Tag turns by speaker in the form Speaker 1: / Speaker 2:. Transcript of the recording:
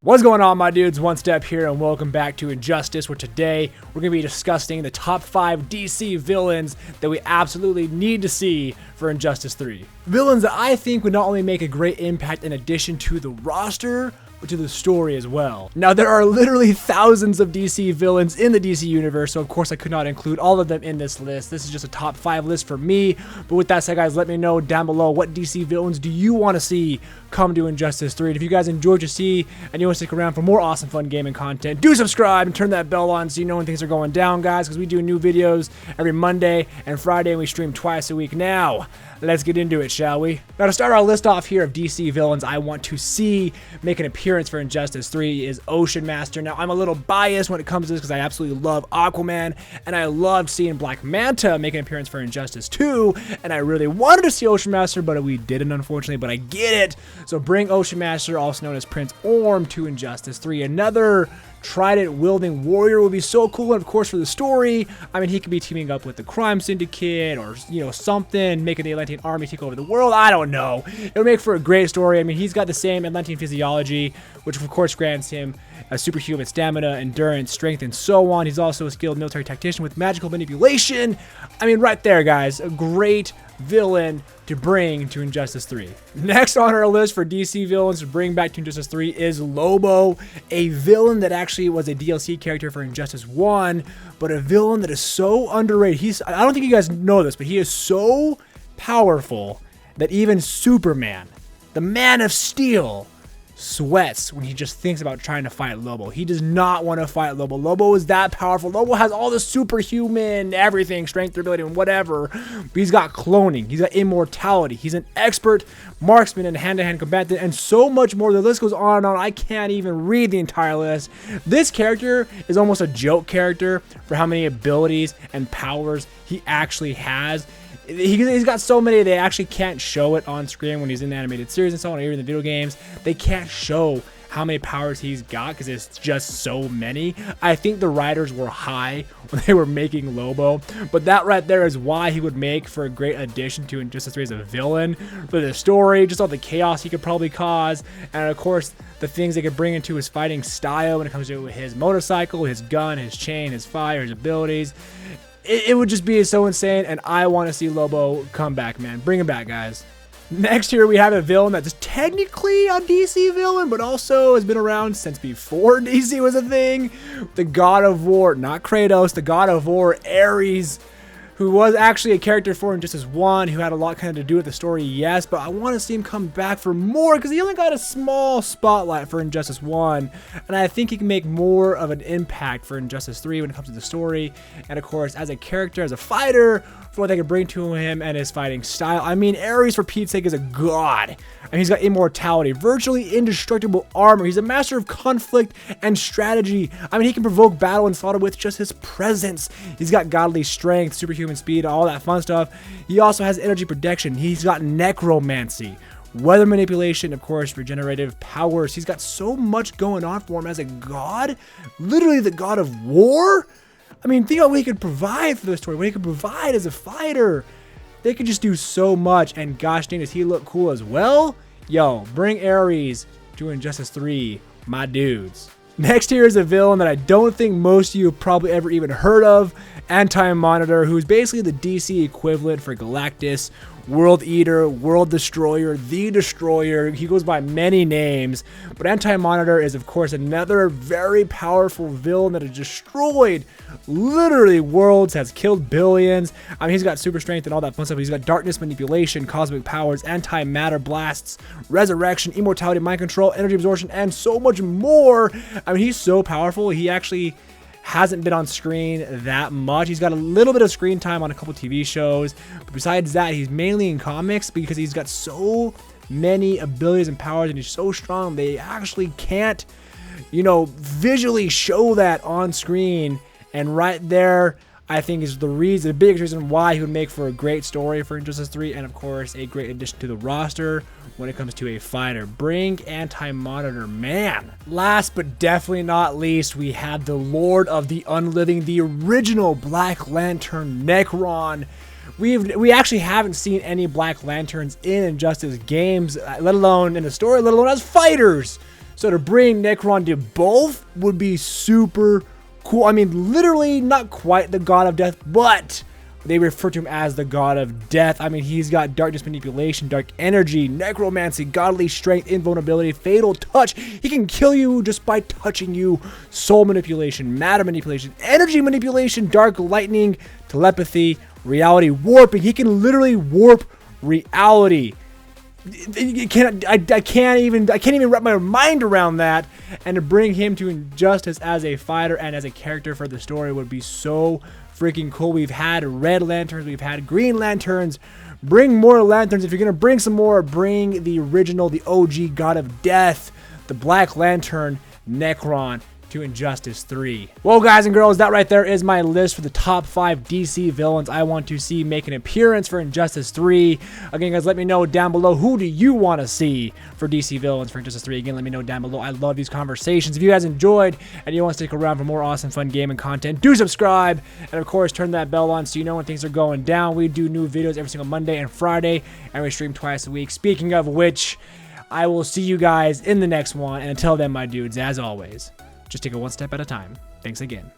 Speaker 1: What's going on, my dudes? Onestep here, and welcome back to Injustice, where today we're going to be discussing the top 5 DC villains that we absolutely need to see for Injustice 3. Villains that I think would not only make a great impact in addition to the roster, but to the story as well. Now, there are literally thousands of DC villains in the DC universe, so of course I could not include all of them in this list. This is just a top 5 list for me. But with that said, guys, let me know down below what DC villains do you want to see come to Injustice 3. And if you guys enjoyed your see and you want to stick around for more awesome fun gaming content, do subscribe and turn that bell on so you know when things are going down, guys, because we do new videos every Monday and Friday, and we stream twice a week. Now, let's get into it, shall we? Now, to start our list off here of DC villains I want to see make an appearance for Injustice 3 is Ocean Master. Now, I'm a little biased when it comes to this because I absolutely love Aquaman, and I loved seeing Black Manta make an appearance for Injustice 2, and I really wanted to see Ocean Master, but we didn't, unfortunately, but I get it. So bring Ocean Master, also known as Prince Orm, to Injustice 3. Another trident-wielding warrior would be so cool, and of course for the story, I mean, he could be teaming up with the crime syndicate or, you know, something, making the Atlantean army take over the world. I don't know. It would make for a great story. I mean, he's got the same Atlantean physiology, which of course grants him a superhuman stamina, endurance, strength, and so on. He's also a skilled military tactician with magical manipulation. I mean, right there, guys, a great villain to bring to Injustice 3. Next on our list for DC villains to bring back to Injustice 3 is Lobo, a villain that actually was a DLC character for Injustice 1, but a villain that is so underrated. I don't think you guys know this, but he is so powerful that even Superman, the Man of Steel, sweats when he just thinks about trying to fight Lobo. He does not want to fight Lobo. Lobo is that powerful. Lobo has all the superhuman everything, strength, durability, and whatever. But he's got cloning. He's got immortality. He's an expert marksman and hand-to-hand combatant, and so much more. The list goes on and on. I can't even read the entire list. This character is almost a joke character for how many abilities and powers he actually has. He's got so many they actually can't show it on screen when he's in the animated series and so on, or even in the video games. They can't show how many powers he's got because it's just so many. I think the writers were high when they were making Lobo, but that right there is why he would make for a great addition to Injustice 3 as a villain. For the story, just all the chaos he could probably cause, and of course the things they could bring into his fighting style when it comes to his motorcycle, his gun, his chain, his fire, his abilities. It would just be so insane, and I want to see Lobo come back, man. Bring him back, guys. Next here, we have a villain that's technically a DC villain, but also has been around since before DC was a thing. The God of War, not Kratos, the God of War, Ares, who was actually a character for Injustice 1, who had a lot kind of to do with the story, yes, but I want to see him come back for more because he only got a small spotlight for Injustice 1, and I think he can make more of an impact for Injustice 3 when it comes to the story, and of course, as a character, as a fighter, for what they could bring to him and his fighting style. I mean, Ares, for Pete's sake, is a god. And he's got immortality, virtually indestructible armor. He's a master of conflict and strategy. I mean, he can provoke battle and slaughter with just his presence. He's got godly strength, superhuman speed, all that fun stuff. He also has energy protection. He's got necromancy, weather manipulation, of course, regenerative powers. He's got so much going on for him as a god. Literally the God of War. I mean, think about what he could provide for the story, what he could provide as a fighter. They could just do so much, and gosh dang, does he look cool as well? Yo, bring Ares to Injustice 3, my dudes. Next here is a villain that I don't think most of you have probably ever even heard of, AntiMonitor, who's basically the DC equivalent for Galactus, World Eater, World Destroyer, The Destroyer. He goes by many names, but AntiMonitor is of course another very powerful villain that has destroyed literally worlds, has killed billions. I mean, he's got super strength and all that fun stuff. He's got darkness manipulation, cosmic powers, anti-matter blasts, resurrection, immortality, mind control, energy absorption, and so much more. I mean, he's so powerful. He actually hasn't been on screen that much. He's got a little bit of screen time on a couple TV shows, but besides that, he's mainly in comics because he's got so many abilities and powers, and he's so strong they actually can't, you know, visually show that on screen. And right there, I think is the biggest reason why he would make for a great story for Injustice 3, and of course a great addition to the roster when it comes to a fighter. Bring AntiMonitor, man. Last but definitely not least, we have the Lord of the Unliving, the original Black Lantern, Necron. We actually haven't seen any Black Lanterns in Injustice games, let alone in the story, let alone as fighters. So to bring Necron to both would be super cool. I mean, literally not quite the god of death, but they refer to him as the god of death. I mean, he's got darkness manipulation, dark energy, necromancy, godly strength, invulnerability, fatal touch. He can kill you just by touching you. Soul manipulation, matter manipulation, energy manipulation, dark lightning, telepathy, reality warping. He can literally warp reality. I can't even wrap my mind around that. And to bring him to Injustice as a fighter and as a character for the story would be so freaking cool. We've had red lanterns, we've had green lanterns. Bring more lanterns. If you're gonna bring some more, bring the original, the OG god of death, the Black Lantern, Necron, to Injustice 3. Well, guys and girls, that right there is my list for the top 5 DC villains I want to see make an appearance for Injustice 3. Again, guys, let me know down below, who do you want to see for DC villains for Injustice 3? Again, let me know down below. I love these conversations. If you guys enjoyed and you want to stick around for more awesome, fun gaming content, do subscribe. And of course, turn that bell on so you know when things are going down. We do new videos every single Monday and Friday, and we stream twice a week. Speaking of which, I will see you guys in the next one. And until then, my dudes, as always, just take it one step at a time. Thanks again.